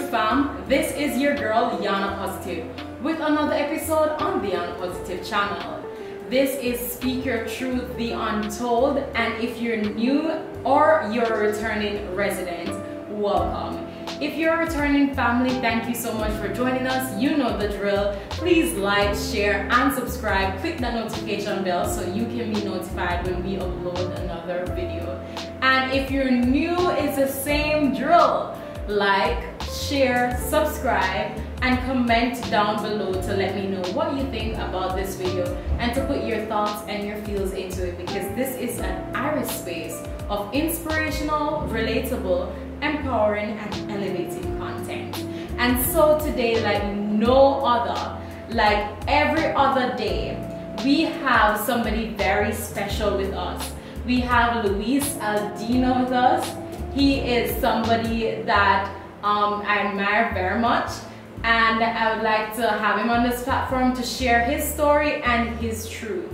fam, this is your girl Yana Positive with another episode on the Yana Positive channel. This is Speak Your Truth, the Untold, and if you're new or you're a returning resident, welcome. If you're a returning family, thank you so much for joining us. You know the drill. Please like, share, and subscribe. Click that notification bell so you can be notified when we upload another video. And if you're new, it's the same drill. Like, share, subscribe, and comment down below to let me know what you think about this video and to put your thoughts and your feels into it, because this is an iris space of inspirational, relatable, empowering, and elevating content. And so today, like no other, like every other day, we have somebody very special with us. We have Luis Aldino with us. He is somebody that I admire very much, and I would like to have him on this platform to share his story and his truth.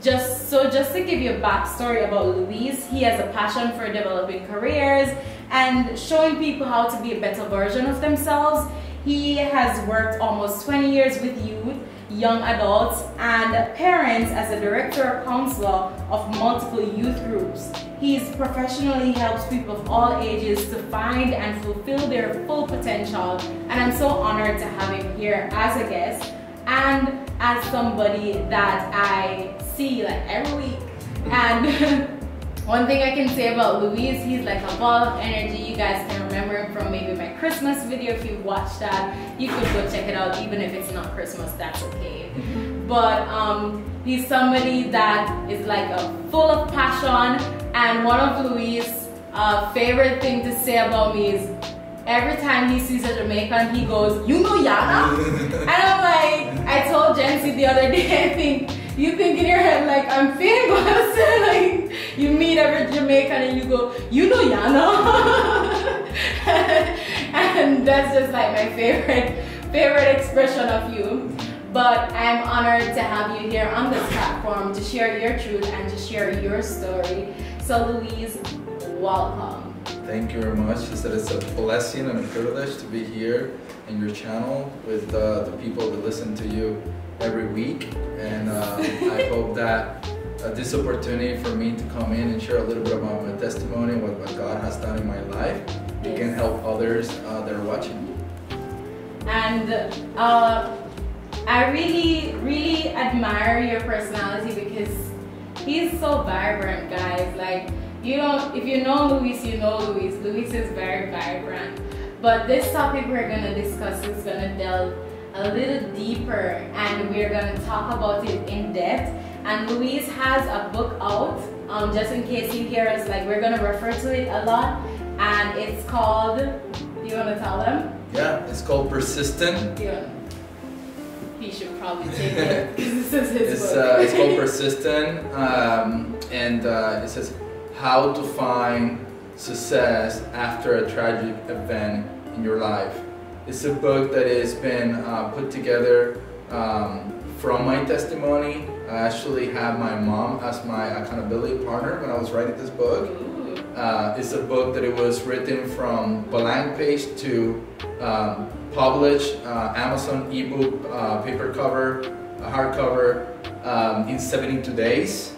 Just to give you a backstory about Luis, he has a passion for developing careers and showing people how to be a better version of themselves. He has worked almost 20 years with youth, young adults, and parents as a director or counselor of multiple youth groups. He professionally helps people of all ages to find and fulfill their full potential, and I'm so honored to have him here as a guest and as somebody that I see like every week. And one thing I can say about Luis, he's like a ball of energy. You guys can remember him from maybe my Christmas video. If you watched that, you could go check it out. Even if it's not Christmas, that's okay. But he's somebody that is like full of passion. And one of Luis' favorite thing to say about me is every time he sees a Jamaican, he goes, "You know Yana?" And I'm like, I told Jency the other day, you think in your head like I'm feeling good. Like you meet every Jamaican and you go, "You know Yana?" And that's just like my favorite expression of you. But I'm honored to have you here on this platform to share your truth and to share your story. So Luis, welcome. Thank you very much. She said it's a blessing and a privilege to be here in your channel with the people that listen to you every week. And I hope that this opportunity for me to come in and share a little bit about my testimony, what God has done in my life, it can help others that are watching. And I really admire your personality because he's so vibrant, guys. Like, you know, if you know Luis, you know Luis. Luis is very vibrant. But this topic we're gonna discuss is gonna delve a little deeper, and we're gonna talk about it in depth. And Luis has a book out, just in case you hear us, like we're gonna refer to it a lot. And it's called, do you wanna tell them? Yeah, it's called Persistent. Yeah. He should probably take it because this is his book. It's called Persistent, and it says how to find success after a tragic event in your life. It's a book that has been put together from my testimony. I actually have my mom as my accountability partner when I was writing this book. It's a book that it was written from blank page to published Amazon ebook, paper cover, hardcover in 72 days.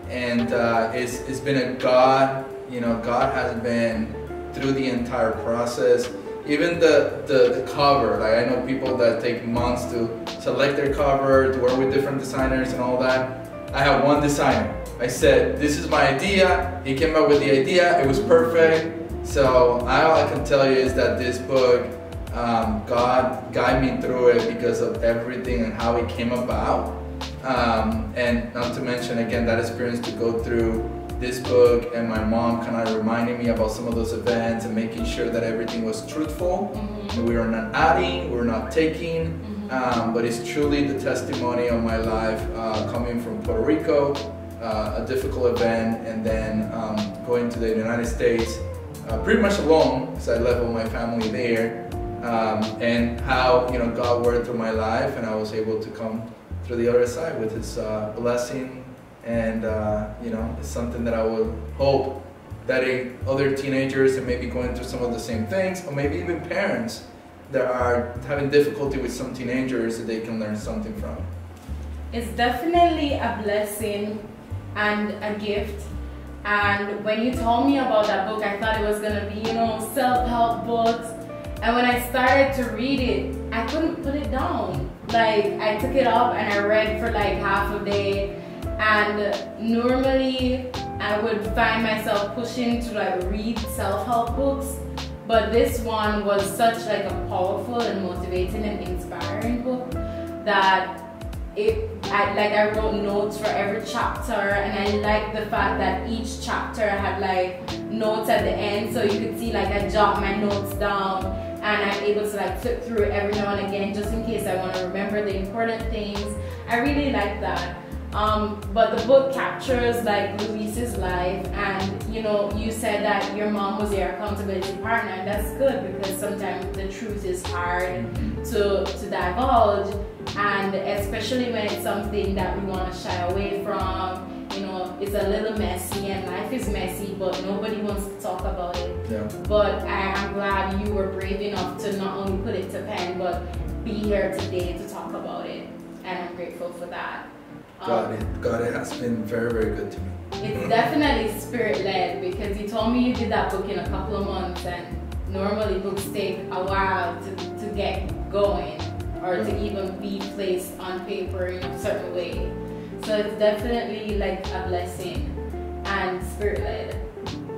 And it's been a God, you know, God has been through the entire process. Even the cover, like I know people that take months to select their cover, to work with different designers and all that. I have one designer. I said, this is my idea. He came up with the idea. It was perfect. So all I can tell you is that this book, God guided me through it because of everything and how it came about. And not to mention, again, that experience to go through this book and my mom kind of reminding me about some of those events and making sure that everything was truthful. We were not adding, we were not taking, but it's truly the testimony of my life coming from Puerto Rico, a difficult event, and then going to the United States pretty much alone because I left all my family there, and how, you know, God worked through my life and I was able to come through the other side with His blessing. And you know, it's something that I would hope that other teenagers that may be going through some of the same things, or maybe even parents, that are having difficulty with some teenagers that they can learn something from? It's definitely a blessing and a gift. And when you told me about that book, I thought it was gonna be, self-help books. And when I started to read it, I couldn't put it down. Like, I took it up and I read for like half a day. And normally I would find myself pushing to like read self-help books. But this one was such like a powerful and motivating and inspiring book that I wrote notes for every chapter, and I liked the fact that each chapter had like notes at the end, so you could see like I jot my notes down and I'm able to like flip through it every now and again just in case I want to remember the important things. I really like that. But the book captures like Luis's life, and you said that your mom was your accountability partner, and that's good because sometimes the truth is hard to divulge, and especially when it's something that we want to shy away from. It's a little messy and life is messy, but nobody wants to talk about it. Yeah. But I'm glad you were brave enough to not only put it to pen, but be here today to talk about it, and I'm grateful for that. God, it has been very, very good to me. It's definitely spirit-led because you told me you did that book in a couple of months, and normally books take a while to get going or to even be placed on paper in a certain way. So it's definitely like a blessing and spirit-led.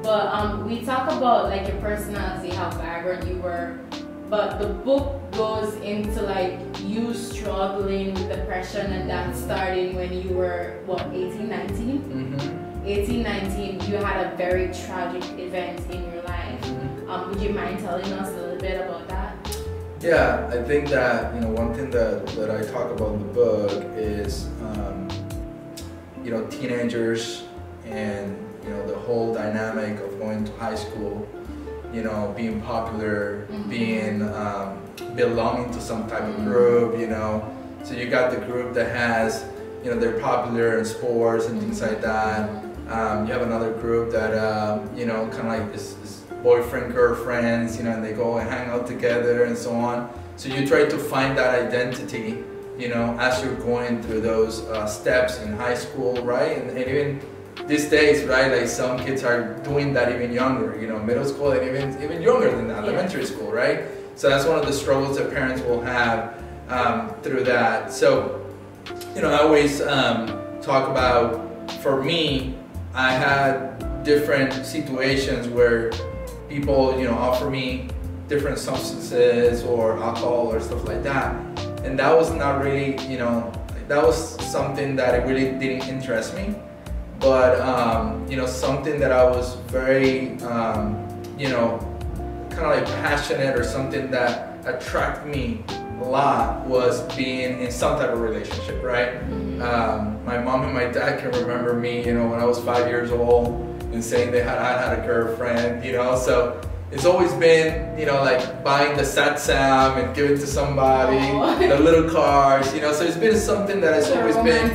But we talk about like your personality, how vibrant you were, but the book goes into like you struggling with depression, and that starting when you were 18, 19? 18, 19, you had a very tragic event in your life. Would you mind telling us a little bit about that? Yeah, I think that one thing that I talk about in the book is teenagers and the whole dynamic of going to high school, being popular, being belonging to some type of group, So you got the group that has, they're popular in sports and things like that. You have another group that, kind of like this boyfriend, girlfriends, and they go and hang out together and so on. So you try to find that identity, as you're going through those steps in high school, right? And even these days, right, like some kids are doing that even younger, middle school and even younger than that, elementary school, right? So that's one of the struggles that parents will have through that. So, I always talk about, for me, I had different situations where people, offer me different substances or alcohol or stuff like that. And that was not really, that was something that it really didn't interest me. But, something that I was very, kind of like passionate, or something that attracted me a lot was being in some type of relationship, right? My mom and my dad can remember me, when I was 5 years old and saying I had a girlfriend, so it's always been, like buying the Satsam and giving to somebody, the little cars, so it's been something that has always been,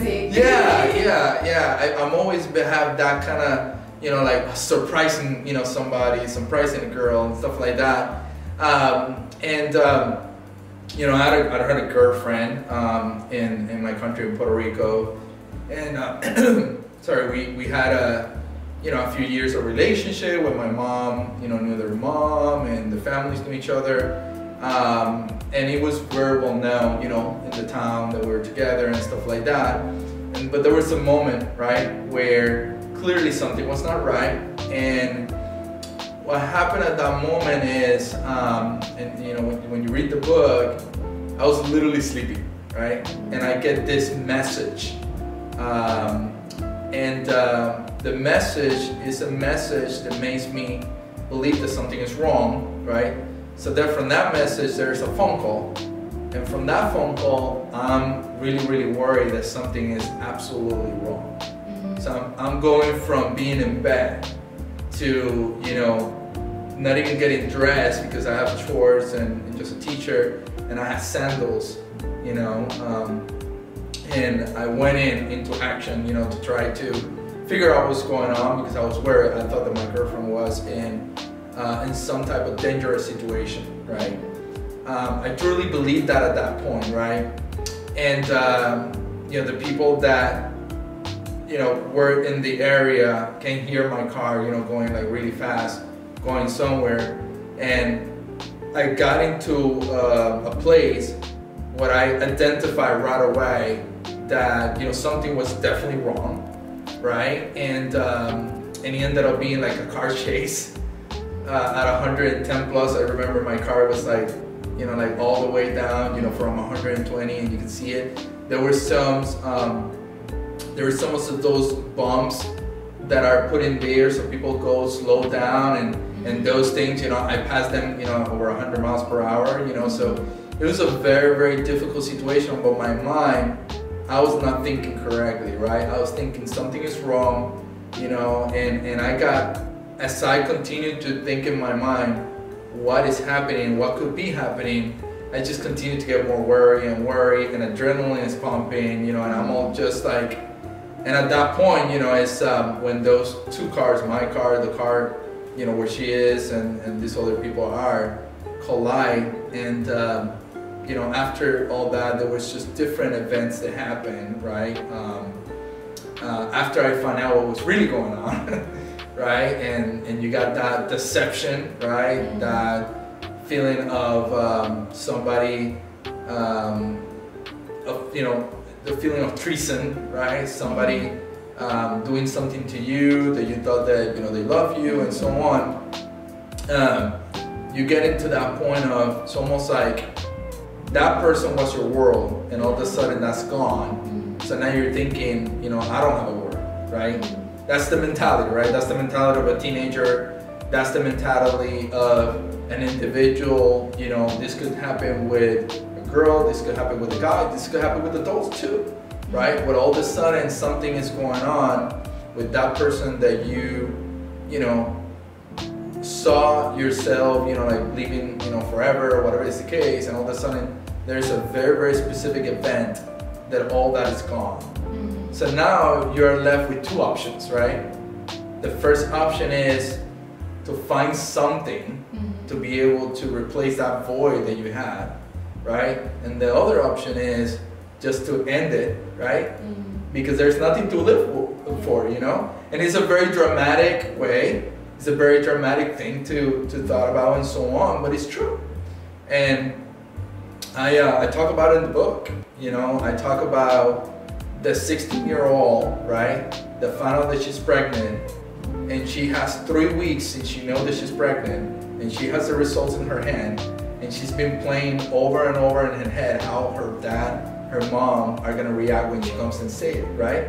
I'm always have that kind of, like surprising, somebody, surprising a girl and stuff like that. I had a girlfriend in my country, in Puerto Rico, and we had a few years of relationship with my mom, knew their mom, and the families knew each other. And it was very well known, in the town that we were together and stuff like that. But there was a moment, right, where clearly something was not right. And what happened at that moment is, when you read the book, I was literally sleeping, right? And I get this message. The message is a message that makes me believe that something is wrong, right? So then from that message, there's a phone call. And from that phone call, I'm really, really worried that something is absolutely wrong. So I'm going from being in bed to, not even getting dressed because I have chores and just a t-shirt, and I have sandals, and I went into action, to try to figure out what's going on, because I was worried. I thought that my girlfriend was in some type of dangerous situation, right? I truly believed that at that point, right? And you know, the people that, you know, were in the area can hear my car, you know, going like really fast, going somewhere. And I got into a place where I identified right away that, you know, something was definitely wrong, right? And it ended up being like a car chase at 110 plus. I remember my car was like, you know, like all the way down, you know, from 120, and you can see it. There were some of those bumps that are put in there so people go slow down, and those things, you know, I passed them, you know, over 100 miles per hour, you know, so it was a very, very difficult situation. But my mind, I was not thinking correctly, right? I was thinking something is wrong, you know, and I got, as I continued to think in my mind, what is happening, what could be happening, I just continued to get more worry, and adrenaline is pumping, you know, and I'm all just like, and at that point, you know, it's when those two cars, my car, the car, you know, where she is and these other people are, collide. And you know, after all that, there was just different events that happened, right? After I found out what was really going on, right? And you got that deception, right? That feeling of somebody, of, you know, the feeling of treason, right? Somebody doing something to you that you thought that, you know, they love you and so on. You get into that point of, it's almost like that person was your world, and all of a sudden that's gone. So now you're thinking, you know, I don't have a world, right? That's the mentality, right? That's the mentality of a teenager. That's the mentality of an individual. You know, this could happen with a girl, this could happen with a guy, this could happen with adults too, right? But all of a sudden something is going on with that person that you know, saw yourself, you know, like living, you know, forever or whatever is the case, and all of a sudden there's a very, very specific event that all that is gone. So now you're left with two options, right? The first option is to find something to be able to replace that void that you had, right? And the other option is just to end it, right? Because there's nothing to live for, you know? And it's a very dramatic way. It's a very dramatic thing to thought about and so on, but it's true. And I talk about it in the book, you know? I talk about the 16-year-old, right? That found out that she's pregnant, and she has 3 weeks since she knows that she's pregnant, and she has the results in her hand, and she's been playing over and over in her head how her dad, her mom are gonna react when she comes and say it, right?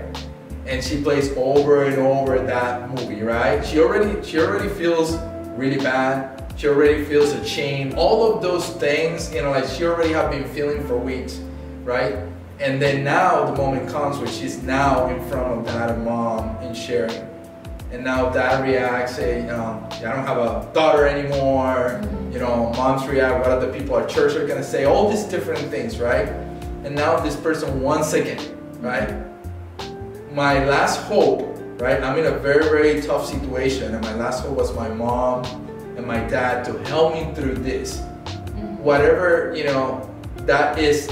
And she plays over and over that movie, right? She already feels really bad. She already feels ashamed. All of those things, you know, like she already have been feeling for weeks, right? And then now the moment comes where she's now in front of dad and mom and sharing. And now dad reacts, say, you know, I don't have a daughter anymore. You know, moms react, what other people at church are gonna say, all these different things, right? And now this person once again, right? My last hope, right? I'm in a very, very tough situation, and my last hope was my mom and my dad to help me through this. Whatever, you know, that is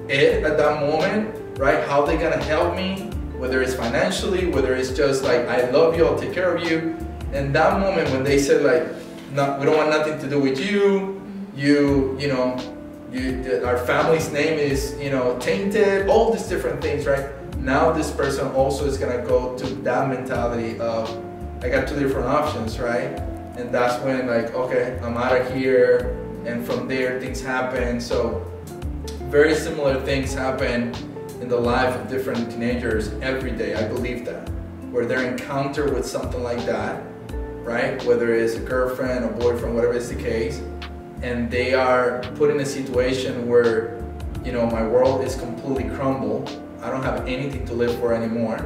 it at that moment, right? How they gonna help me, whether it's financially, whether it's just like, I love you, I'll take care of you. And that moment when they said like, no, we don't want nothing to do with you, you know, our family's name is, you know, tainted, all these different things, right? Now this person also is gonna go to that mentality of, I got two different options, right? And that's when like, okay, I'm out of here, and from there things happen. So very similar things happen in the life of different teenagers every day. I believe that, where they're encountered with something like that, right? Whether it's a girlfriend, a boyfriend, whatever is the case, and they are put in a situation where, you know, my world is completely crumbled. I don't have anything to live for anymore.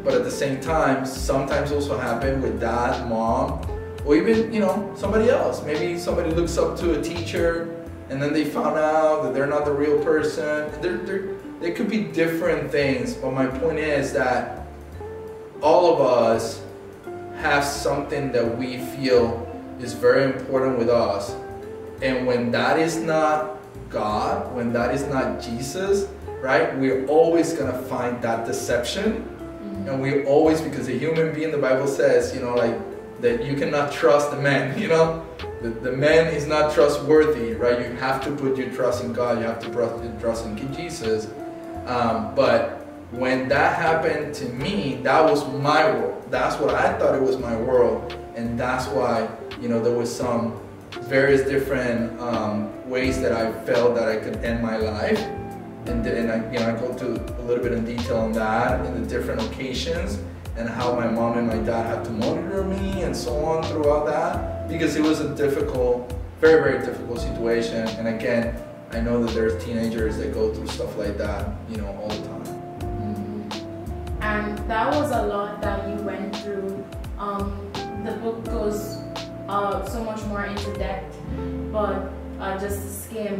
But at the same time, sometimes also happen with dad, mom, or even, you know, somebody else. Maybe somebody looks up to a teacher and then they found out that they're not the real person. There could be different things, but my point is that all of us have something that we feel is very important with us. And when that is not God, when that is not Jesus, right? We're always gonna find that deception. And we always, because a human being, the Bible says, you know, like that you cannot trust the man, you know, the man is not trustworthy, right? You have to put your trust in God, you have to put your trust in King Jesus. But when that happened to me, that was my world. That's what I thought it was my world. And that's why, you know, there was some various different ways that I felt that I could end my life. And then I go to a little bit in detail on that in the different occasions and how my mom and my dad had to monitor me and so on throughout that, because it was a difficult, very, very difficult situation. And again, I know that there's teenagers that go through stuff like that, you know, all the time. And that was a lot that you went through. The book goes so much more into depth, but just to skim,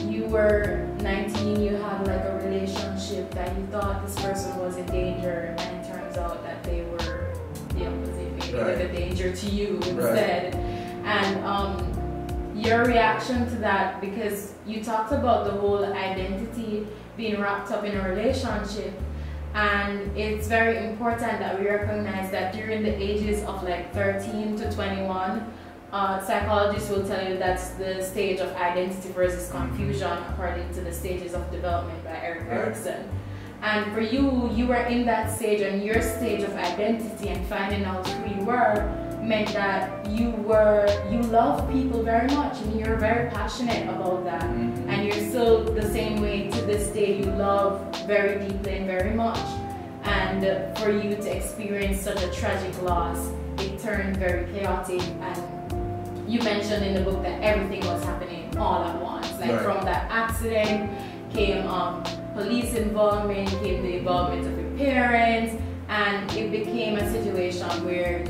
you were 19, you had like a relationship that you thought this person was in danger, and it turns out that they were the opposite, maybe like a danger to you instead. And your reaction to that, because you talked about the whole identity being wrapped up in a relationship, and it's very important that we recognize that during the ages of like 13 to 21, psychologists will tell you that's the stage of identity versus confusion according to the stages of development by Eric Erikson. And for you, you were in that stage, and your stage of identity and finding out who you were meant that you love people very much, and you're very passionate about that. And you're still the same way to this day. You love very deeply and very much. And for you to experience such a tragic loss, it turned very chaotic. And you mentioned in the book that everything was happening all at once. Like from that accident came police involvement, came the involvement of your parents, and it became a situation where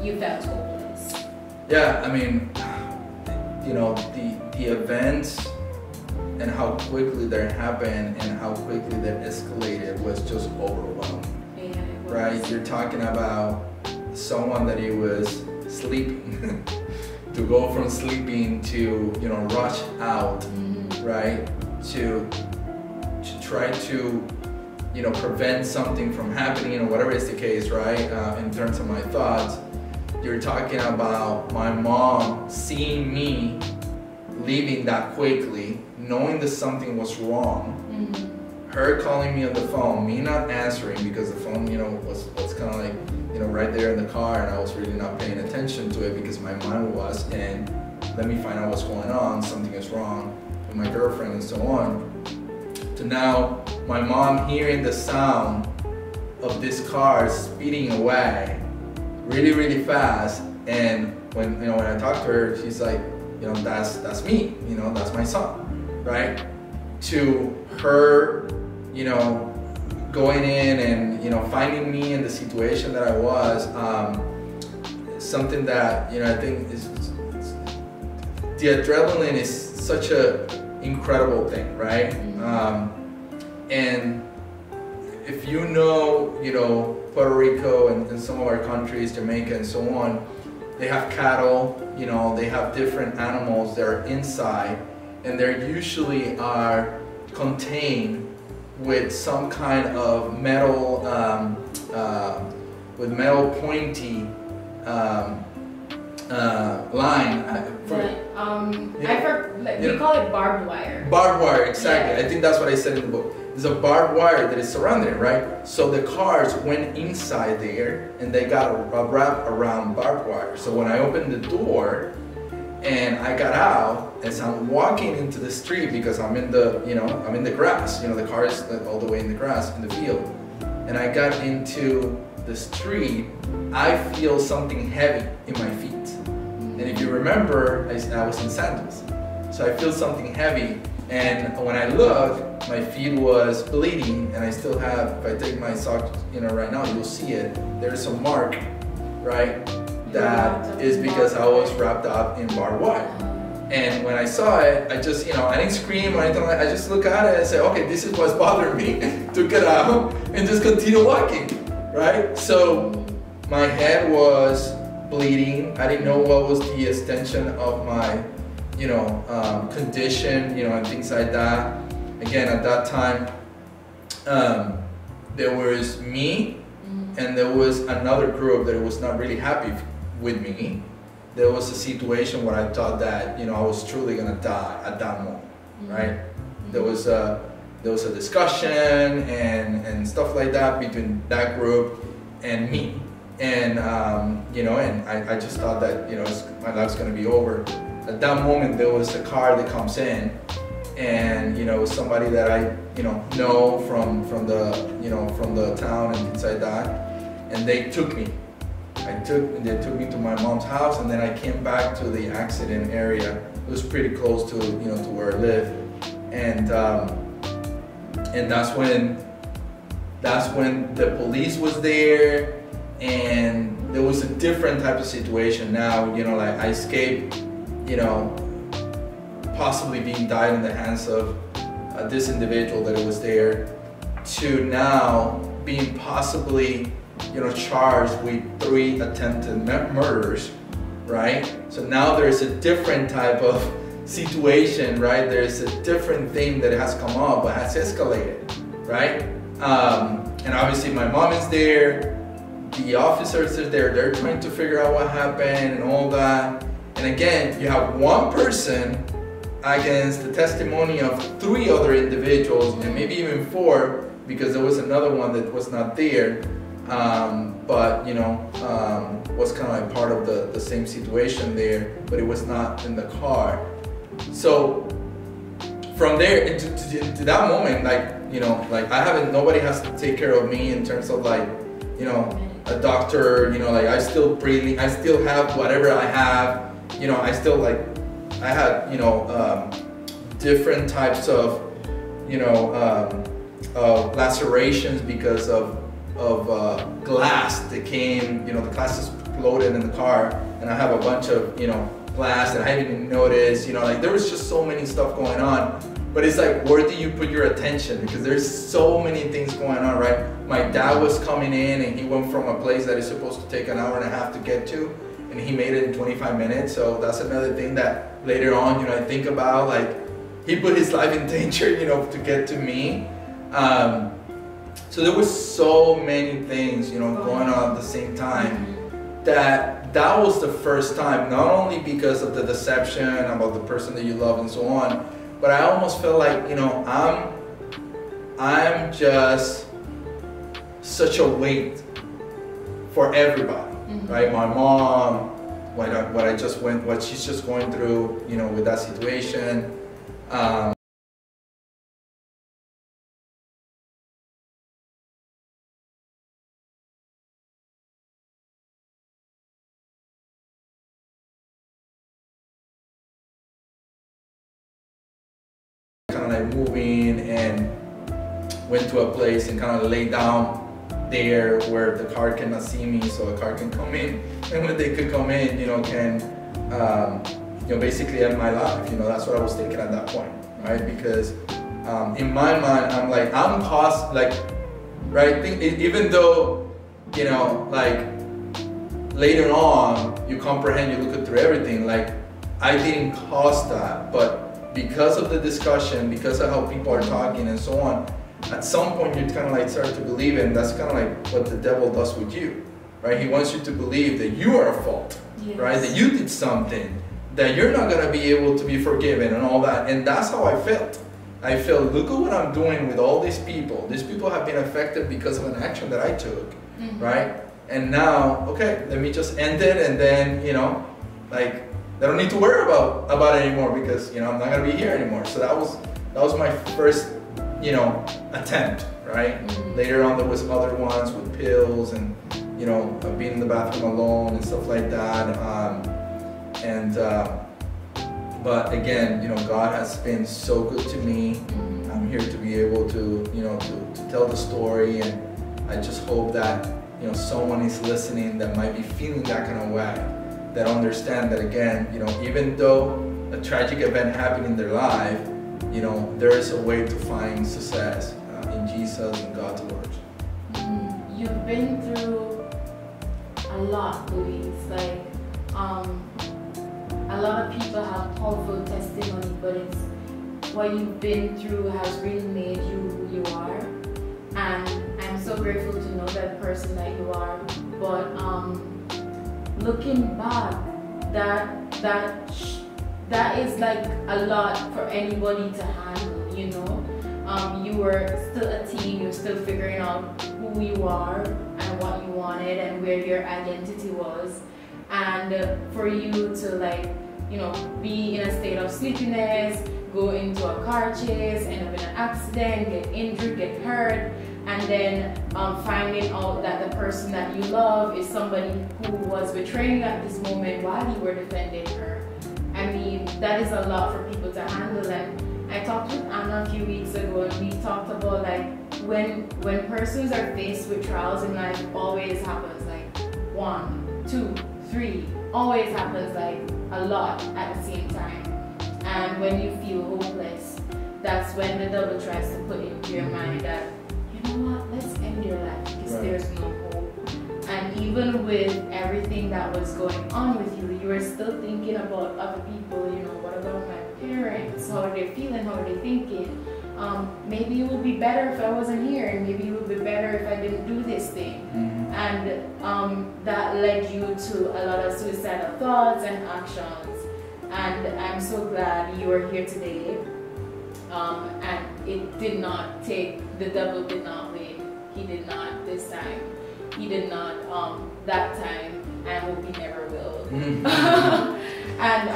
you felt hopeless. Yeah, I mean, you know, the events and how quickly that happened and how quickly that escalated was just overwhelming. Yeah, it was. Right? You're talking about someone that he was sleeping to go from sleeping to, you know, rush out, right? To try to, you know, prevent something from happening or whatever is the case, right? In terms of my thoughts, you're talking about my mom seeing me leaving that quickly, knowing that something was wrong, her calling me on the phone, me not answering because the phone, you know, was kind of like, you know, right there in the car, and I was really not paying attention to it because my mind was in, let me find out what's going on, something is wrong with my girlfriend and so on. To now, my mom hearing the sound of this car speeding away really, really fast, and when I talk to her, she's like, you know, that's me, you know, that's my son, right? To her, you know, going in and, you know, finding me in the situation that I was, something that, you know, I think is the adrenaline is such a incredible thing, right? And if you know, Puerto Rico and some of our countries, Jamaica and so on, they have cattle, you know, they have different animals that are inside, and they usually are contained with some kind of metal, with metal pointy line. We call it barbed wire. Barbed wire, exactly. Yeah. I think that's what I said in the book. There's a barbed wire that is surrounded, right? So the cars went inside there and they got a wrap around barbed wire. So when I opened the door and I got out, as I'm walking into the street, because I'm in the, I'm in the grass, the car is all the way in the grass, in the field. And I got into the street, I feel something heavy in my feet. And if you remember, I was in sandals. So I feel something heavy, and when I look, my feet was bleeding, and I still have, if I take my sock, right now, you'll see it. There's a mark, right? That is because I was wrapped up in barbed wire. And when I saw it, I just, I didn't scream or anything like that. I just look at it and say, okay, this is what's bothering me. Took it out and just continue walking, right? So my head was bleeding. I didn't know what was the extension of my, condition, and things like that. Again, at that time, there was me, and there was another group that was not really happy with me. There was a situation where I thought that I was truly gonna die at that moment, right? There was a discussion and stuff like that between that group and me, and and I just thought that my life's gonna be over. At that moment, there was a car that comes in, and it was somebody that I know from the town and things like that, and they took me. They took me to my mom's house, and then I came back to the accident area. It was pretty close to to where I live, and that's when the police was there, and there was a different type of situation. Now like I escaped, possibly being died in the hands of this individual that was there, to now being possibly charged with 3 attempted murders, right? So now there's a different type of situation, right? There's a different thing that has come up, but has escalated, right? And obviously my mom is there, the officers are there, they're trying to figure out what happened and all that. And again, you have one person against the testimony of 3 other individuals, and maybe even 4, because there was another one that was not there. But was kind of like part of the same situation there, but it was not in the car. So from there to that moment, like nobody has to take care of me in terms of like, a doctor, like I still breathing, I still have whatever I have, I still I had, different types of, lacerations because of glass that came, the glass exploded in the car, and I have a bunch of, glass that I didn't even notice, like there was just so many stuff going on. But it's like, where do you put your attention? Because there's so many things going on, right? My dad was coming in, and he went from a place that is supposed to take an hour and a half to get to, and he made it in 25 minutes. So that's another thing that later on, I think about, like, he put his life in danger, to get to me. So there was so many things, going on at the same time, that was the first time, not only because of the deception about the person that you love and so on, but I almost felt like, I'm just such a weight for everybody, right? My mom, what she's just going through, with that situation. Kind of like moving, and went to a place and kind of laid down there where the car cannot see me, so a car can come in, and when they could come in, can basically end my life. That's what I was thinking at that point, right? Because in my mind, I'm like, right? Even though like later on you comprehend, you look through everything, like I didn't cause that, but because of the discussion, because of how people are talking and so on, at some point you kind of like start to believe it, and that's kind of like what the devil does with you, right? He wants you to believe that you are at fault, right? That you did something, that you're not going to be able to be forgiven and all that. And that's how I felt. I felt, look at what I'm doing with all these people. These people have been affected because of an action that I took, right? And now, okay, let me just end it, and then, like, I don't need to worry about it anymore, because I'm not gonna be here anymore. So that was my first attempt, right? Later on there was other ones with pills and being in the bathroom alone and stuff like that. But again, God has been so good to me. I'm here to be able to to tell the story, and I just hope that someone is listening that might be feeling that kind of way, that understand that, again, even though a tragic event happened in their life, there is a way to find success in Jesus and God's word. You've been through a lot, Luis. Like, a lot of people have powerful testimony, but it's what you've been through has really made you who you are. And I'm so grateful to know that person that you are. But looking back, that is like a lot for anybody to handle, you know. You were still a teen, you're still figuring out who you are and what you wanted and where your identity was. And for you to, like, you know, be in a state of sleepiness, go into a car chase, end up in an accident, get injured, get hurt, and then finding out that the person that you love is somebody who was betraying you at this moment while you were defending her. I mean, that is a lot for people to handle. And I talked with Anna a few weeks ago, and we talked about, like, when persons are faced with trials in life, it always happens like 1, 2, 3, always happens like a lot at the same time. And when you feel hopeless, that's when the devil tries to put into your mind that, you know what, let's end your life because there's no hope. And even with everything that was going on with you, you were still thinking about other people, you know, what about my parents, how are they feeling, how are they thinking? Maybe it would be better if I wasn't here, and maybe it would be better if I didn't do this thing. And that led you to a lot of suicidal thoughts and actions. And I'm so glad you are here today. And it did not take, the devil did not win. He did not this time. He did not that time, and I hope he never will. And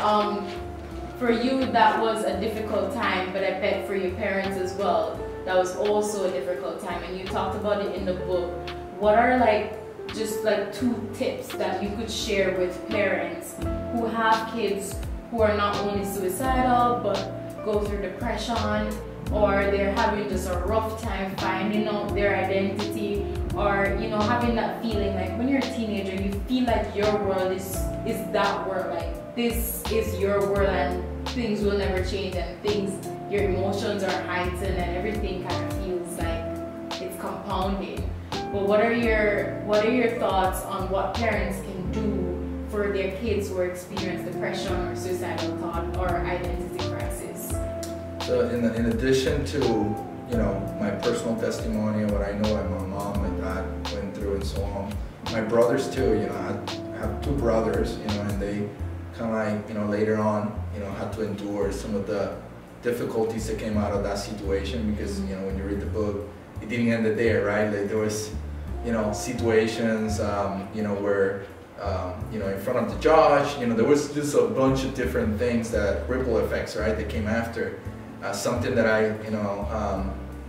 for you, that was a difficult time, but I bet for your parents as well, that was also a difficult time. And you talked about it in the book. What are, like, just like 2 tips that you could share with parents who have kids who are not only suicidal but go through depression, or they're having just a rough time finding out their identity, or, you know, having that feeling like when you're a teenager, you feel like your world is that world, like this is your world and things will never change, and your emotions are heightened and everything kind of feels like it's compounding. But what are your thoughts on what parents can do for their kids who experience depression or suicidal thought or identity crisis? So in addition to, you know, my personal testimony and what I know what my mom and dad went through and so on, my brothers too, you know, I have 2 brothers, you know, and they kind of, like, you know, later on, you know, had to endure some of the difficulties that came out of that situation, because, you know, when you read the book, it didn't end there, right? Like, there was, you know, situations, you know, where, you know, in front of the judge, you know, there was just a bunch of different things, that ripple effects, right, that came after. Something that I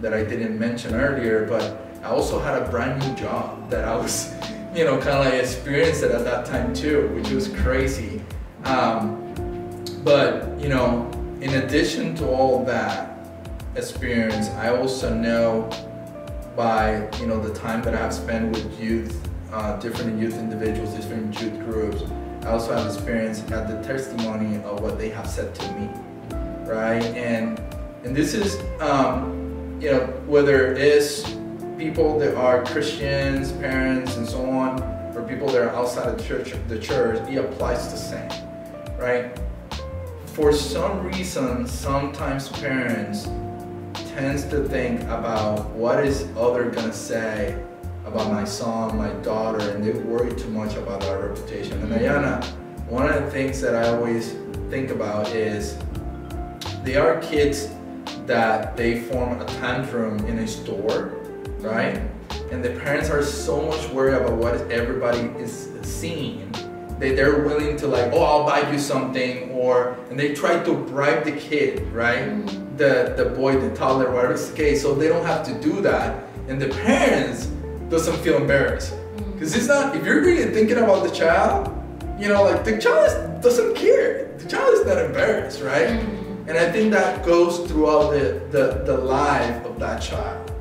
didn't mention earlier, but I also had a brand new job that I was, you know, kind of like experienced it at that time too, which was crazy. But, you know, in addition to all that experience, I also know by, you know, the time that I've spent with youth, different youth individuals, different youth groups, I also have experience at the testimony of what they have said to me, right? And this is, you know, whether it's people that are Christians, parents, and so on, or people that are outside of the church, it applies the same, right? For some reason, sometimes parents tends to think about what is other gonna say about my son, my daughter, and they worry too much about our reputation. And Ayana, one of the things that I always think about is they are kids that they form a tantrum in a store, right? And the parents are so much worried about what everybody is seeing that they're willing to, like, oh, I'll buy you something, and they try to bribe the kid, right? The boy, the toddler, whatever it's the case, so they don't have to do that. And the parents doesn't feel embarrassed. Because it's not, if you're really thinking about the child, you know, like, the child doesn't care. The child is not embarrassed, right? And I think that goes throughout the life of that child.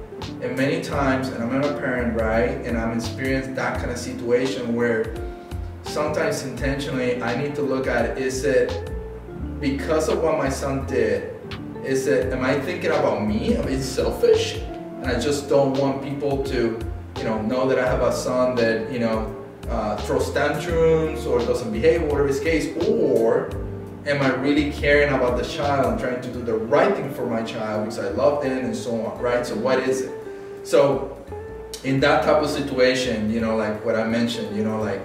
And many times, and I'm a parent, right? And I'm experienced that kind of situation where sometimes intentionally I need to look at, is it because of what my son did? Is it, am I thinking about me? Am I selfish? And I just don't want people to, you know that I have a son that, you know, throws tantrums or doesn't behave, whatever his case, or am I really caring about the child and trying to do the right thing for my child because I love them and so on, right? So what is it? So in that type of situation, you know, like what I mentioned, you know, like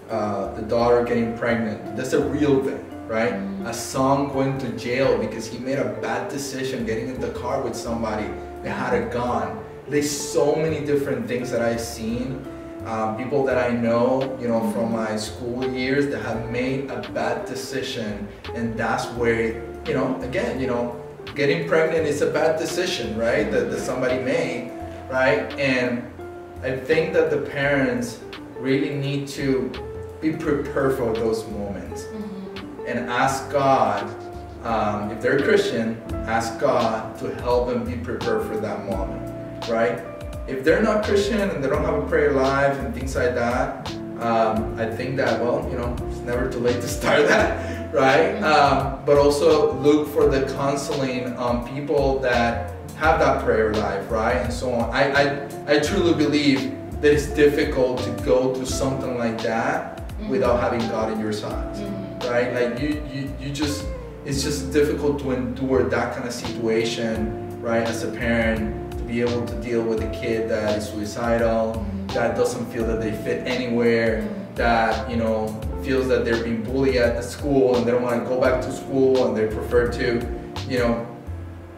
the daughter getting pregnant, that's a real thing, right? A son going to jail because he made a bad decision getting in the car with somebody that had a gun. There's so many different things that I've seen. People that I know, you know, from my school years that have made a bad decision, and that's where, you know, again, you know, getting pregnant is a bad decision, right? That somebody made, right? And I think that the parents really need to be prepared for those moments and ask God, if they're a Christian, ask God to help them be prepared for that moment, right? If they're not Christian and they don't have a prayer life and things like that, I think that, well, you know, it's never too late to start that, right? But also look for the counseling on people that have that prayer life, right? And so on. I truly believe that it's difficult to go through something like that without having God in your side, right? Like you just, it's just difficult to endure that kind of situation, right? As a parent, be able to deal with a kid that is suicidal, that doesn't feel that they fit anywhere, that, you know, feels that they're being bullied at the school and they don't want to go back to school and they prefer to, you know,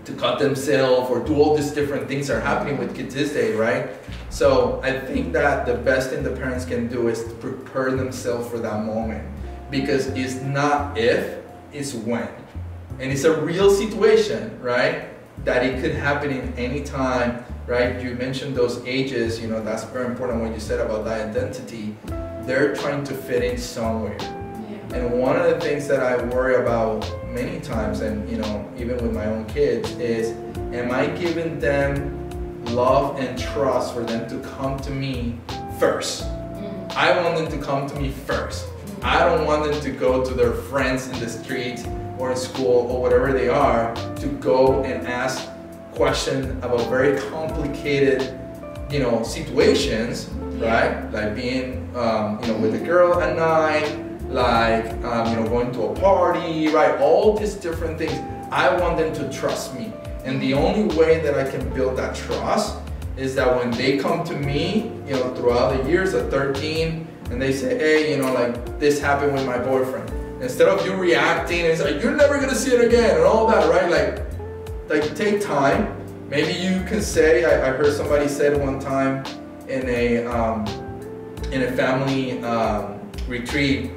to cut themselves or do all these different things that are happening with kids this day, right? So I think that the best thing the parents can do is to prepare themselves for that moment, because it's not if, it's when. And it's a real situation, right? That it could happen in any time, right? You mentioned those ages, you know, that's very important what you said about that identity. They're trying to fit in somewhere. Yeah. And one of the things that I worry about many times, and you know, even with my own kids, is am I giving them love and trust for them to come to me first? I want them to come to me first. I don't want them to go to their friends in the street or in school or whatever they are to go and ask questions about very complicated, you know, situations, right? Like being, you know, with a girl at night, like, you know, going to a party, right? All these different things. I want them to trust me. And the only way that I can build that trust is that when they come to me, you know, throughout the years at 13, and they say, hey, you know, like this happened with my boyfriend. Instead of you reacting, it's like, you're never gonna see it again and all that, right? Like take time. Maybe you can say, I heard somebody said one time in a family retreat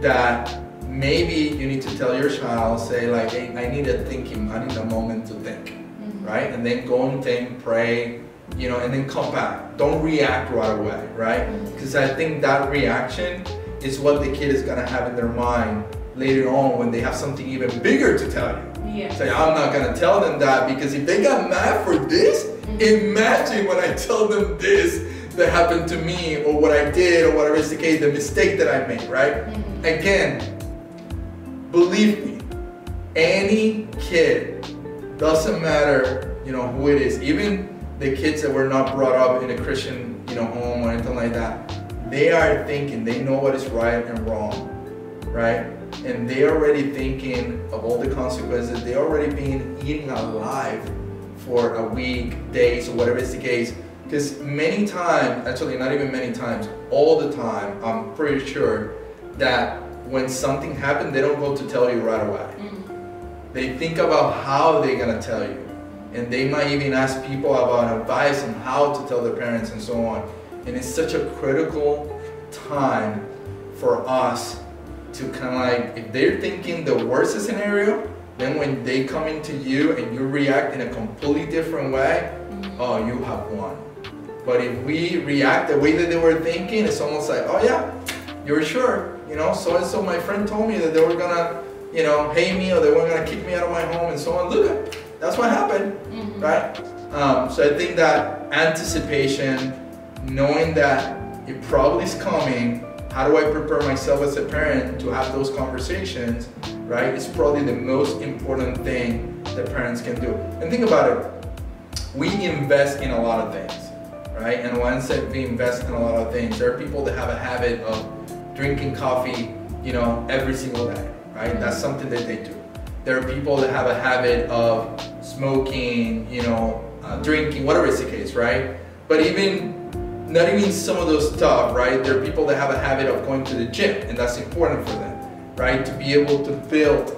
that maybe you need to tell your child, say like, hey, I need a moment to think, right? And then go and think, pray, you know, and then come back. Don't react right away, right? Because I think that reaction is what the kid is gonna have in their mind later on when they have something even bigger to tell you. Yeah. Say, I'm not gonna tell them that, because if they got mad for this, imagine when I tell them this that happened to me, or what I did, or whatever is the case, the mistake that I made, right? Again, believe me, any kid, doesn't matter, you know, who it is, even the kids that were not brought up in a Christian, you know, home or anything like that, they are thinking, they know what is right and wrong, right? And they already thinking of all the consequences. They already been eating alive for a week, days, or whatever is the case. Because many times, actually not even many times, all the time, I'm pretty sure that when something happened, they don't go to tell you right away. They think about how they're gonna tell you. And they might even ask people about advice on how to tell their parents and so on. And it's such a critical time for us to kind of like, if they're thinking the worst scenario, then when they come into you and you react in a completely different way, oh, you have won. But if we react the way that they were thinking, it's almost like, oh yeah, you're sure, you know, so my friend told me that they were gonna, you know, hate me, or they were gonna kick me out of my home and so on. Look, that's what happened, right? So I think that anticipation, knowing that it probably is coming, how do I prepare myself as a parent to have those conversations, right? It's probably the most important thing that parents can do. And think about it, we invest in a lot of things, right? And once we invest in a lot of things, there are people that have a habit of drinking coffee, you know, every single day, right? That's something that they do. There are people that have a habit of smoking, drinking, whatever is the case, right? But not even some of those stuff, right? There are people that have a habit of going to the gym, and that's important for them, right? To be able to build,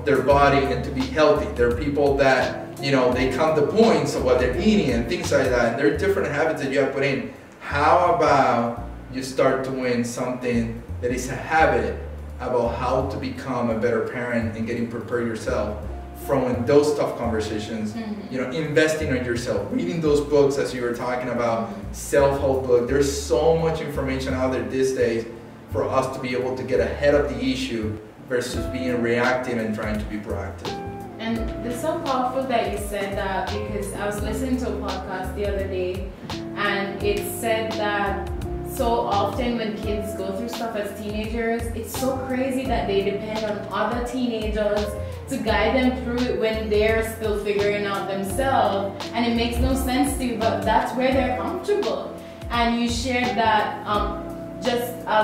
their body and to be healthy. There are people that, they count the points of what they're eating and things like that. And there are different habits that you have to put in. How about you start doing something that is a habit about how to become a better parent and getting prepared yourself from those tough conversations, investing in yourself, reading those books as you were talking about, self-help book. There's so much information out there these days for us to be able to get ahead of the issue versus being reactive and trying to be proactive. And it's so powerful that you said that, because I was listening to a podcast the other day and it said that so often when kids go through stuff as teenagers, it's so crazy that they depend on other teenagers to guide them through it when they're still figuring out themselves, and it makes no sense to you, but that's where they're comfortable. And you shared that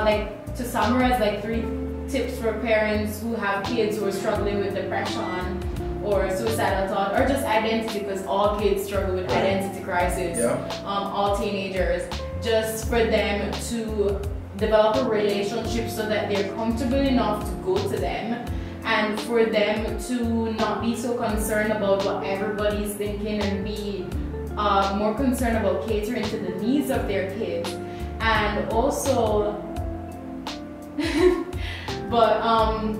like to summarize, like 3 tips for parents who have kids who are struggling with depression or suicidal thought or just identity, because all kids struggle with identity crisis, all teenagers, just for them to develop a relationship so that they're comfortable enough to go to them, and for them to not be so concerned about what everybody's thinking and be more concerned about catering to the needs of their kids. And also but I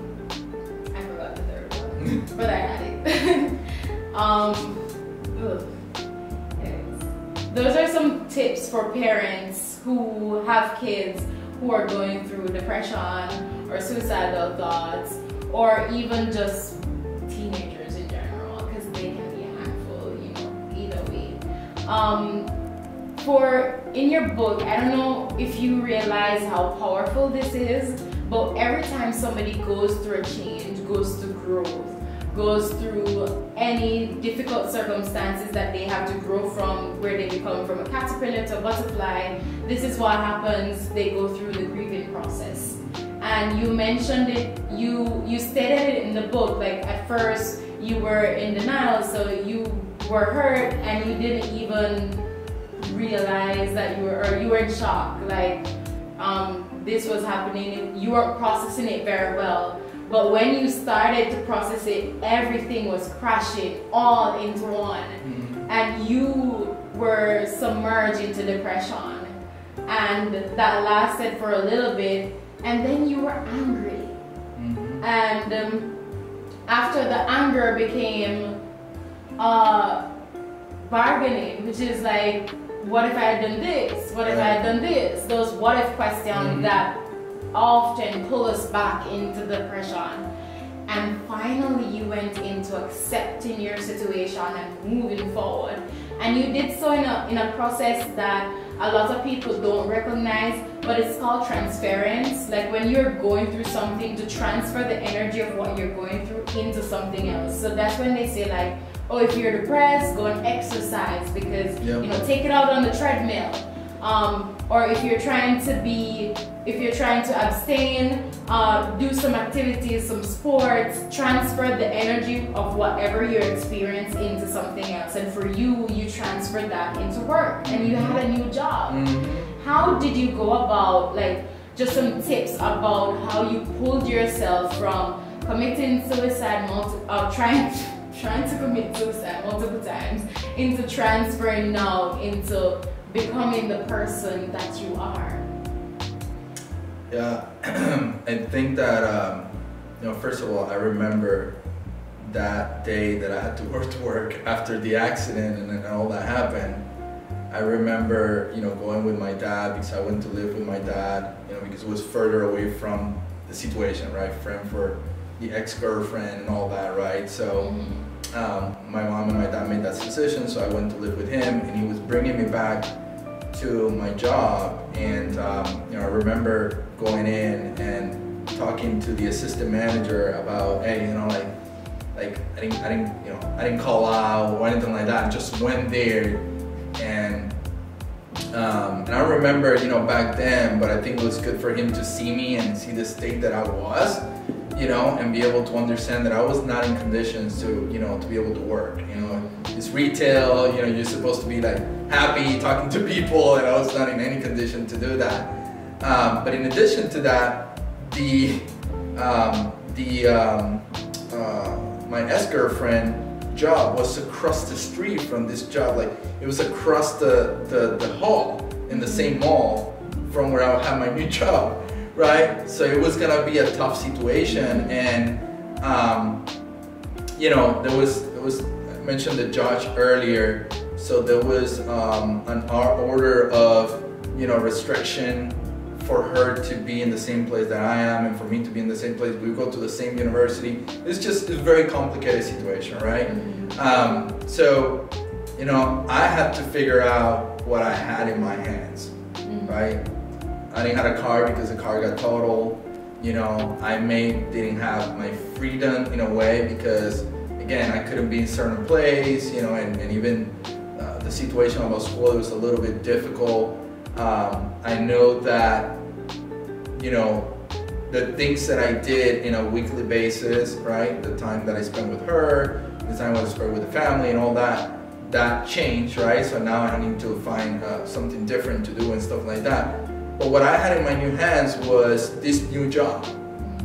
forgot the third one, but I had it. Anyways, those are some tips for parents who have kids who are going through depression or suicidal thoughts, or even just teenagers in general, because they can be a handful, either way. In your book, I don't know if you realize how powerful this is, but every time somebody goes through a change, goes through growth, goes through any difficult circumstances that they have to grow from, where they become from a caterpillar to a butterfly, this is what happens. They go through the grieving process. And you mentioned it, you stated it in the book, like at first you were in denial, so you were hurt and you didn't even realize that you were in shock, like this was happening, you weren't processing it very well. But when you started to process it, everything was crashing all into one. And you were submerged into depression. And that lasted for a little bit, and then you were angry. And after the anger became bargaining, which is like, what if I had done this? What if I had done this? Those what if questions that often pull us back into depression. And finally you went into accepting your situation and moving forward. And you did so in a process that a lot of people don't recognize, but it's called transference. Like when you're going through something, to transfer the energy of what you're going through into something else. So that's when they say, like, oh, if you're depressed, go and exercise, because take it out on the treadmill. Or if you're trying to abstain, do some activities, some sports, transfer the energy of whatever you're experiencing into something else. And for you, you transferred that into work, and you had a new job. How did you go about, like, just some tips about how you pulled yourself from committing suicide, trying to commit suicide multiple times, into transferring now into becoming the person that you are? Yeah, I think that, first of all, I remember that day that I had to work after the accident and then all that happened. I remember, going with my dad, because I went to live with my dad, because it was further away from the situation, right? Friend for the ex-girlfriend and all that, right? So my mom and my dad made that decision, so I went to live with him, and he was bringing me back to my job. And I remember going in and talking to the assistant manager about, hey, like I didn't call out or anything like that. I just went there, and I remember, back then, but I think it was good for him to see me and see the state that I was, you know, and be able to understand that I was not in conditions to, you know, to be able to work. You know, it's retail, you know, you're supposed to be like happy, talking to people, and I was not in any condition to do that. But in addition to that, my ex-girlfriend job was across the street from this job. Like, it was across the hall in the same mall from where I had my new job, right? So it was gonna be a tough situation, and you know, there was I mentioned the judge earlier, so there was an order of, you know, restriction for her to be in the same place that I am, and for me to be in the same place. We go to the same university. It's just a very complicated situation, right? So, you know, I had to figure out what I had in my hands, right? I didn't have a car because the car got totaled. You know, didn't have my freedom in a way because, again, I couldn't be in a certain place, you know, and even the situation about school, it was a little bit difficult. I know that, you know, the things that I did in a weekly basis, right? The time that I spent with her, the time I spent with the family and all that, that changed, right? So now I need to find something different to do and stuff like that. But what I had in my new hands was this new job,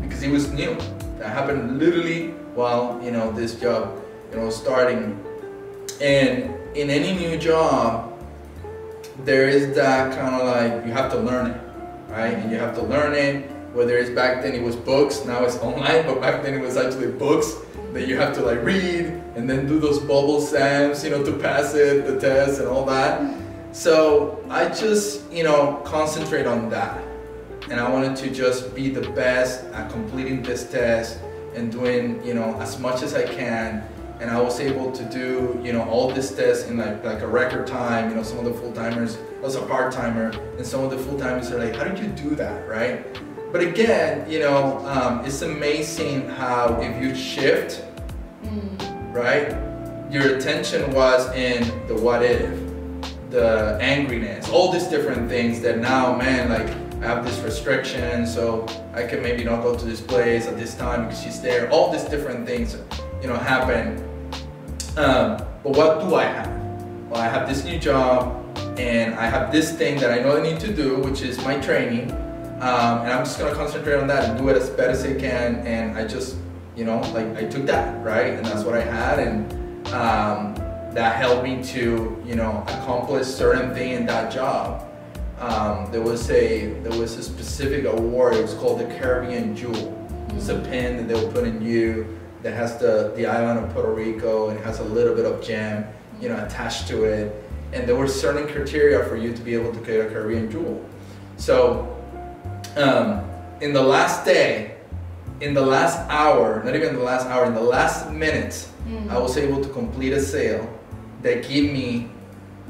because it was new. That happened literally while, you know, this job, you know, starting. And in any new job, there is that kind of like, you have to learn it, right? And you have to learn it, whether it's back then it was books, now it's online, but back then it was actually books that you have to like read and then do those bubble exams, you know, to pass it, the test and all that. So I just, you know, concentrate on that. And I wanted to just be the best at completing this test and doing, you know, as much as I can. And I was able to do, you know, all this tests in like a record time. You know, some of the full-timers, I was a part-timer, and some of the full-timers are like, how did you do that, right? But again, you know, it's amazing how if you shift, right, your attention was in the what if, the angriness, all these different things that now, man, like, I have this restriction, so I can maybe not go to this place at this time because she's there. All these different things, you know, happen. But what do I have? Well, I have this new job, and I have this thing that I know I need to do, which is my training. And I'm just gonna concentrate on that and do it as best as I can. And I just, you know, like, I took that, right? And that's what I had, and that helped me to, you know, accomplish certain thing in that job. There was a specific award. It was called the Caribbean Jewel. It's a pin that they'll put in you that has the island of Puerto Rico, and it has a little bit of gem, you know, attached to it. And there were certain criteria for you to be able to get a Caribbean Jewel. So in the last day, in the last hour, not even the last hour, in the last minute, I was able to complete a sale that gave me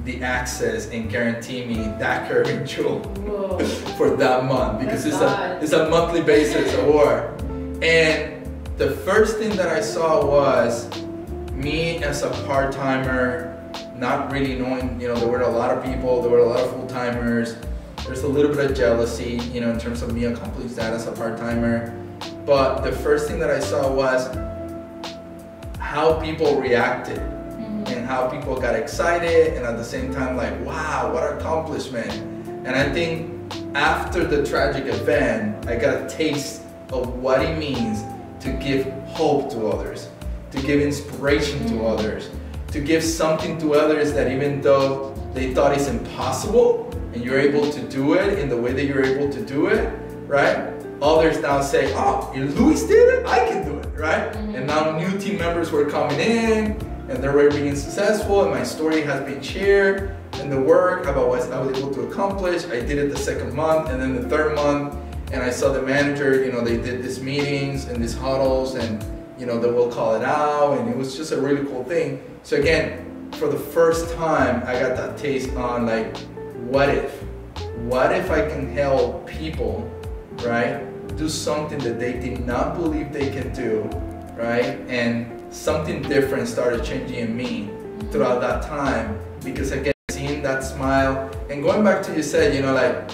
the access and guarantee me that Caribbean Jewel for that month, because it's a monthly basis award. And the first thing that I saw was me as a part-timer, not really knowing, you know, there were a lot of people, there were a lot of full-timers. There's a little bit of jealousy, you know, in terms of me accomplishing that as a part-timer. But the first thing that I saw was how people reacted and how people got excited, and at the same time like, wow, what an accomplishment. And I think after the tragic event, I got a taste of what it means to give hope to others, to give inspiration to others, to give something to others that even though they thought it's impossible, and you're able to do it in the way that you're able to do it, right? Others now say, oh, if Luis did it, I can do it, right? And now new team members were coming in, and they were being successful, and my story has been shared, and the work about what I was able to accomplish. I did it the second month, and then the third month, and I saw the manager, you know, they did these meetings and these huddles, and, you know, they will call it out, and it was just a really cool thing. So again, for the first time, I got that taste on like, what if I can help people, right, do something that they did not believe they can do, right? And something different started changing in me throughout that time, because again, seeing that smile, and going back to you said, you know, like,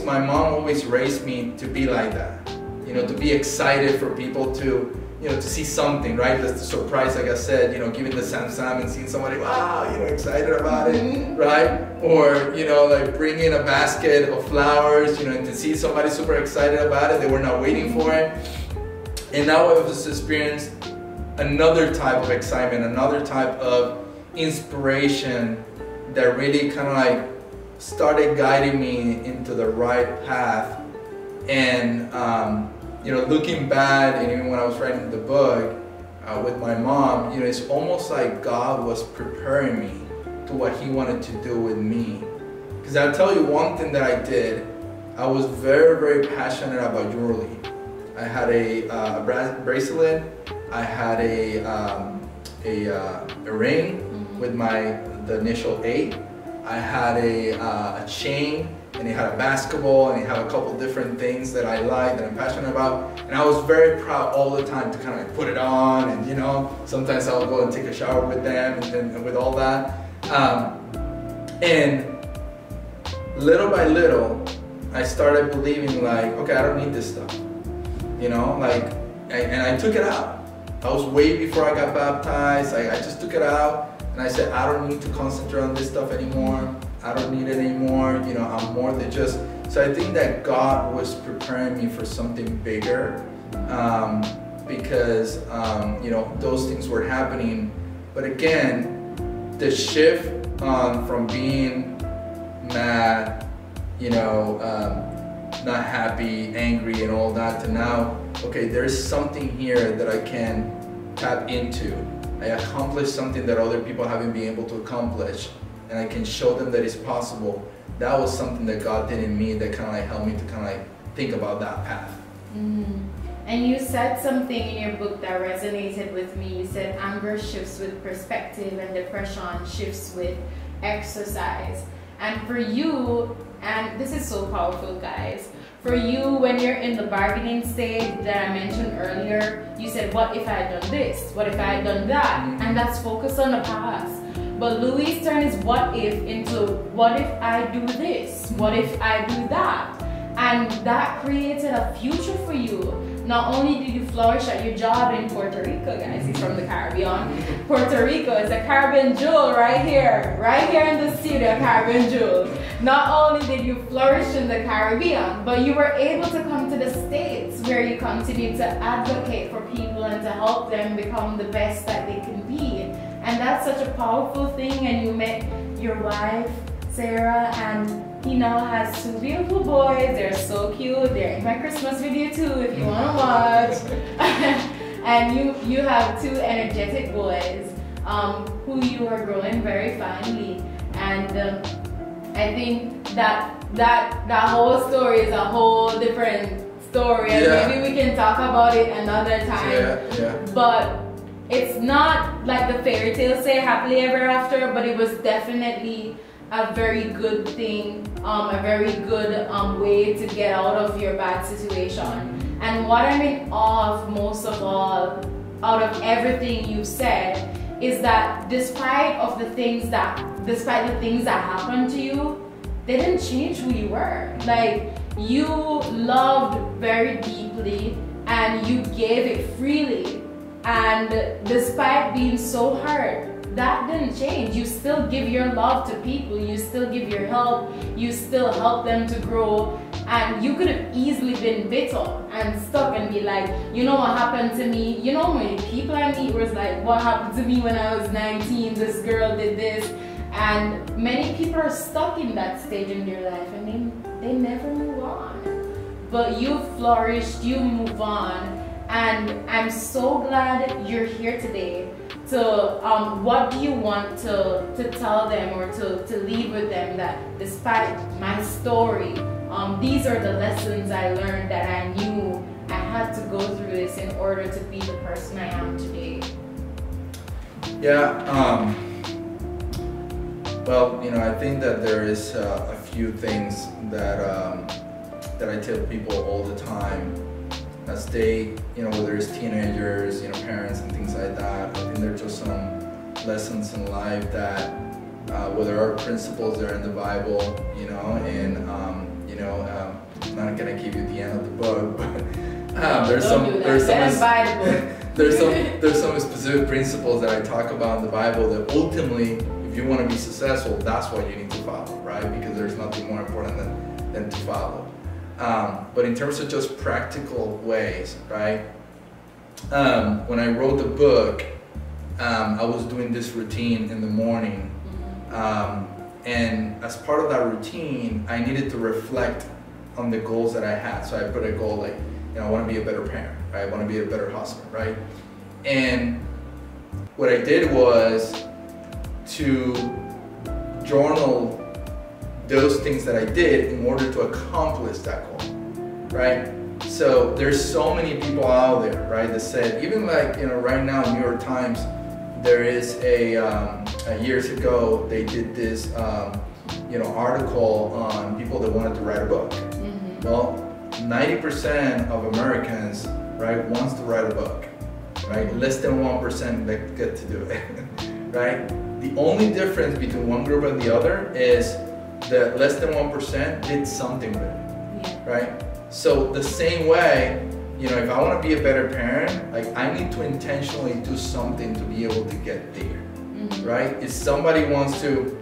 my mom always raised me to be like that. you know, to be excited for people to, you know, to see something, right? That's the surprise, like I said, you know, giving the Sam and seeing somebody, wow, you know, excited about it, right? Or, you know, like bringing a basket of flowers, you know, and to see somebody super excited about it, they were not waiting for it. And now I've just experienced another type of excitement, another type of inspiration that really kind of like started guiding me into the right path. And, you know, looking back, and even when I was writing the book with my mom, you know, it's almost like God was preparing me to what He wanted to do with me. Because I'll tell you one thing that I did, I was very, very passionate about jewelry. I had a bracelet, I had a ring with the initial 8, I had a chain, and it had a basketball, and it had a couple different things that I like, that I'm passionate about. And I was very proud all the time to kind of like put it on, and you know, sometimes I'll go and take a shower with them and with all that. And little by little, I started believing like, okay, I don't need this stuff. You know, like, and I took it out. I was way before I got baptized. I just took it out, and I said, I don't need to concentrate on this stuff anymore. I don't need it anymore, you know, I'm more than just, so I think that God was preparing me for something bigger, because, you know, those things were happening. But again, the shift from being mad, you know, not happy, angry and all that, to now, okay, there's something here that I can tap into. I accomplished something that other people haven't been able to accomplish, and I can show them that it's possible. That was something that God did in me that kind of like helped me to kind of like think about that path. And you said something in your book that resonated with me. You said anger shifts with perspective and depression shifts with exercise. And for you, and this is so powerful, guys, for you, when you're in the bargaining stage that I mentioned earlier, you said, what if I had done this? What if I had done that? And that's focused on the past. But Louis turned his what if into what if I do this? What if I do that? And that created a future for you. Not only did you flourish at your job in Puerto Rico, guys, he's from the Caribbean. Puerto Rico is a Caribbean jewel right here in the studio, Caribbean jewel. Not only did you flourish in the Caribbean, but you were able to come to the States where you continue to advocate for people and to help them become the best that they can be. And that's such a powerful thing. And you met your wife, Sarah, and he now has 2 beautiful boys. They're so cute. They're in my Christmas video too if you want to watch. And you have 2 energetic boys who you are growing very finely. And I think that whole story is a whole different story. And maybe we can talk about it another time. But it's not like the fairy tales say happily ever after, but it was definitely a very good thing, a very good way to get out of your bad situation. And what I'm in awe of most of all, out of everything you've said, is that despite the things that happened to you, they didn't change who you were. Like, you loved very deeply and you gave it freely. And despite being so hurt, that didn't change. You still give your love to people, you still give your help, you still help them to grow. And you could have easily been bitter and stuck and be like, you know what happened to me? You know how many people I meet was like, what happened to me when I was 19? This girl did this. And many people are stuck in that stage in their life and they never move on. But you flourished, you move on. And I'm so glad you're here today. So what do you want to tell them or to leave with them, that despite my story, these are the lessons I learned that I knew I had to go through this in order to be the person I am today? Yeah, well, you know, I think that there is a few things that I tell people all the time as they, you know, whether it's teenagers, you know, parents and things like that. I think there's just some lessons in life that, whether our principles are in the Bible, you know, and, you know, I'm not gonna give you the end of the book, but There's Don't some do that. there's Let some them buy the book. there's some specific principles that I talk about in the Bible that ultimately, if you want to be successful, that's what you need to follow, right? Because there's nothing more important than to follow. But in terms of just practical ways, right? When I wrote the book, I was doing this routine in the morning. And as part of that routine, I needed to reflect on the goals that I had. So I put a goal like, I want to be a better parent, right? I want to be a better husband, right? And what I did was to journal those things that I did in order to accomplish that goal, right? So there's so many people out there, right, that said, even like, right now, New York Times, there is years ago, they did this, article on people that wanted to write a book. Well, 90% of Americans, right, wants to write a book, right? Less than 1% that get to do it, right? The only difference between one group and the other is that less than 1% did something with it, right? So the same way, if I want to be a better parent, like I need to intentionally do something to be able to get there, right? If somebody wants to,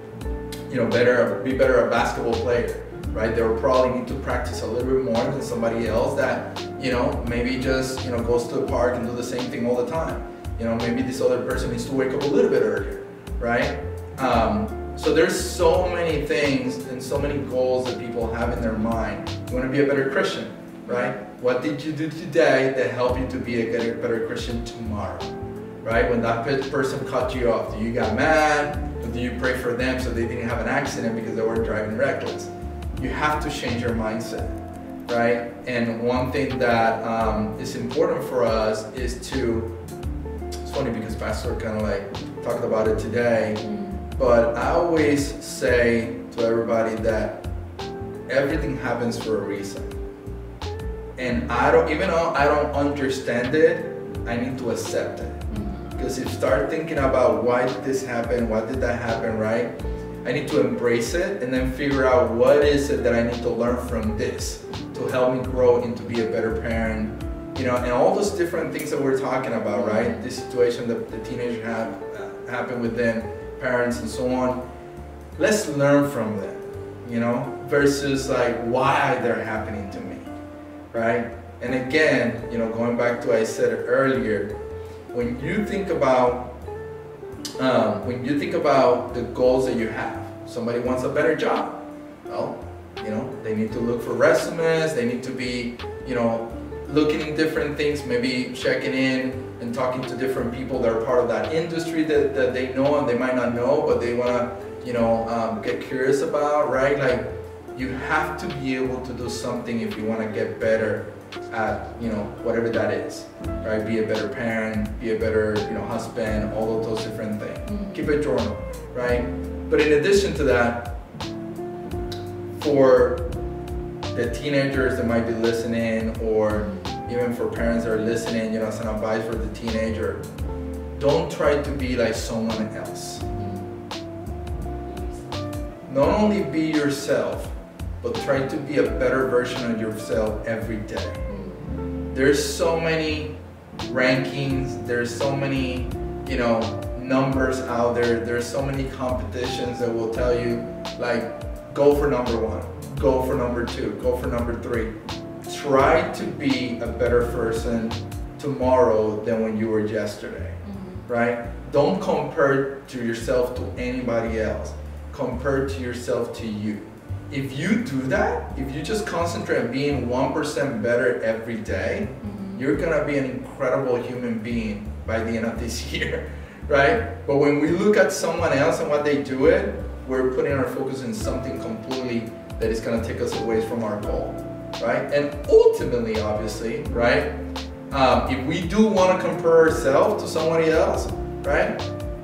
be better a basketball player, right? They will probably need to practice a little bit more than somebody else that, maybe just, goes to the park and do the same thing all the time. Maybe this other person needs to wake up a little bit earlier, right? So there's so many things and so many goals that people have in their mind. You want to be a better Christian, right? What did you do today that helped you to be a better Christian tomorrow, right? When that person cut you off, do you got mad? Or do you pray for them so they didn't have an accident because they were driving reckless? You have to change your mindset, right? And one thing that is important for us is to, it's funny because Pastor kind of like talked about it today, but I always say to everybody that everything happens for a reason. And even though I don't understand it, I need to accept it. Because if you start thinking about why did this happen, why did that happen, right? I need to embrace it and then figure out what is it that I need to learn from this to help me grow and to be a better parent, and all those different things that we're talking about, right? This situation that the teenagers have happen with them, parents and so on. Let's learn from them, versus like why they're happening to me, right? And again, going back to what I said earlier, when you think about the goals that you have, somebody wants a better job. Well, they need to look for resumes. They need to be, looking in different things, maybe checking in and talking to different people that are part of that industry that they know and they might not know, but they want to, get curious about, right? Like, you have to be able to do something if you want to get better at, whatever that is, right? Be a better parent, be a better, husband, all of those different things. Keep a journal, right? But in addition to that, for the teenagers that might be listening, or even for parents that are listening, as an advice for the teenager, don't try to be like someone else. Not only be yourself, but try to be a better version of yourself every day. There's so many rankings, there's so many, numbers out there, there's so many competitions that will tell you, like, go for number 1, go for number 2, go for number 3. Try to be a better person tomorrow than when you were yesterday, right? Don't compare to yourself to anybody else. Compare to yourself to you. If you do that, if you just concentrate on being 1% better every day, you're gonna be an incredible human being by the end of this year, right? But when we look at someone else and what they do it, we're putting our focus in something completely that is gonna take us away from our goal, right? And ultimately, obviously, right? If we do wanna compare ourselves to somebody else, right?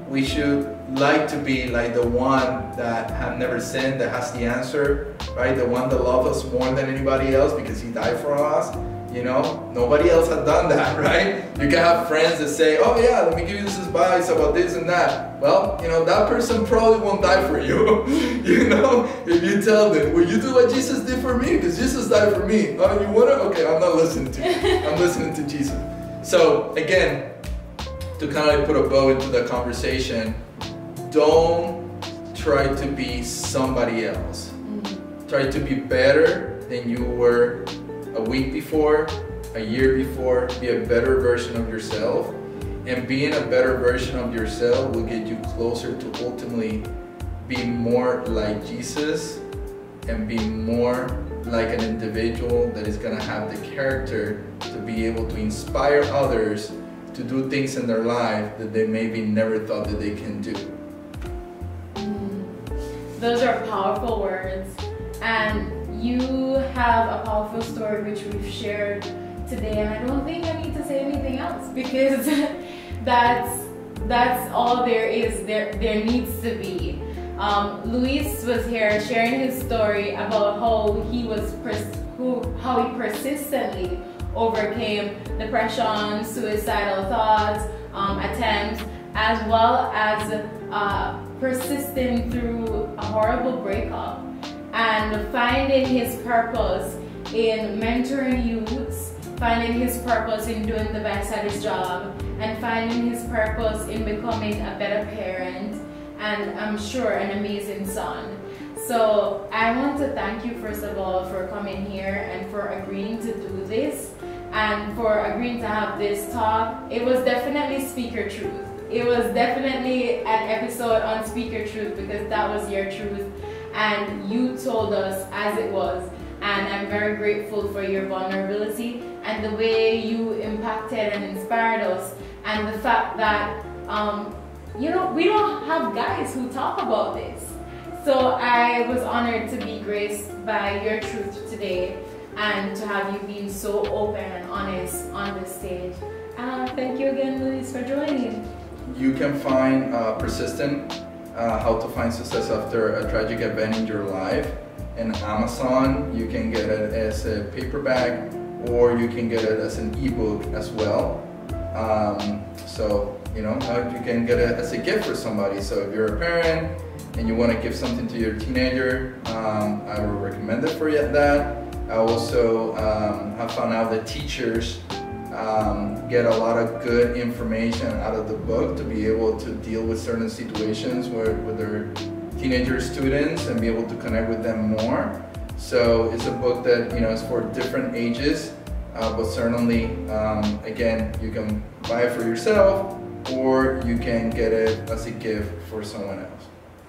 We should like to be like the one that have never sinned, that has the answer, right? The one that loves us more than anybody else because he died for us. You know, nobody else had done that, right? You can have friends that say, oh yeah, let me give you this advice about this and that. Well, you know, that person probably won't die for you. You know, if you tell them, will you do what Jesus did for me? Because Jesus died for me. Oh, you wanna? Okay, I'm not listening to you. I'm listening to Jesus. So again, to kind of like put a bow into the conversation, don't try to be somebody else. Try to be better than you were a week before, a year before. Be a better version of yourself. And being a better version of yourself will get you closer to ultimately be more like Jesus and be more like an individual that is going to have the character to be able to inspire others to do things in their life that they maybe never thought that they can do. Those are powerful words, and you have a powerful story which we've shared today, and I don't think I need to say anything else because that's all there is. There needs to be. Luis was here sharing his story about how he persistently overcame depression, suicidal thoughts, attempts, as well as persisting through a horrible breakup and finding his purpose in mentoring youths, finding his purpose in doing the best at his job, and finding his purpose in becoming a better parent and I'm sure an amazing son. So I want to thank you first of all for coming here and for agreeing to do this and for agreeing to have this talk. It was definitely Speaker Truth. It was definitely an episode on Speaker Truth because that was your truth and you told us as it was, and I'm very grateful for your vulnerability and the way you impacted and inspired us, and the fact that you know, we don't have guys who talk about this. So I was honored to be graced by your truth today and to have you being so open and honest on this stage. Thank you again, Luis, for joining. You can find Persistent, How to Find Success After a Tragic Event in Your Life in Amazon. You can get it as a paperback or you can get it as an ebook as well. So, you know, you can get it as a gift for somebody. So if you're a parent and you want to give something to your teenager, I would recommend it for you at that. I also have found out that teachers get a lot of good information out of the book to be able to deal with certain situations with their teenager students and be able to connect with them more. So it's a book that, you know, is for different ages, but certainly, again, you can buy it for yourself or you can get it as a gift for someone else.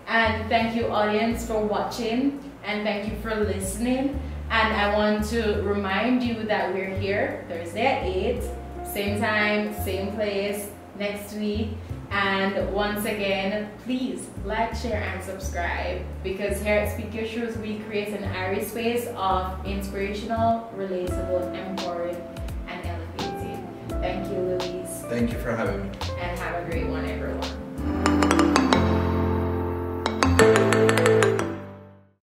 And thank you, audience, for watching, and thank you for listening. And I want to remind you that we're here Thursday at 8, same time, same place, next week. And once again, please like, share, and subscribe, because here at Speak Your Truth, we create an airy space of inspirational, relatable, empowering, and elevating. Thank you, Luis. Thank you for having me. And have a great one, everyone.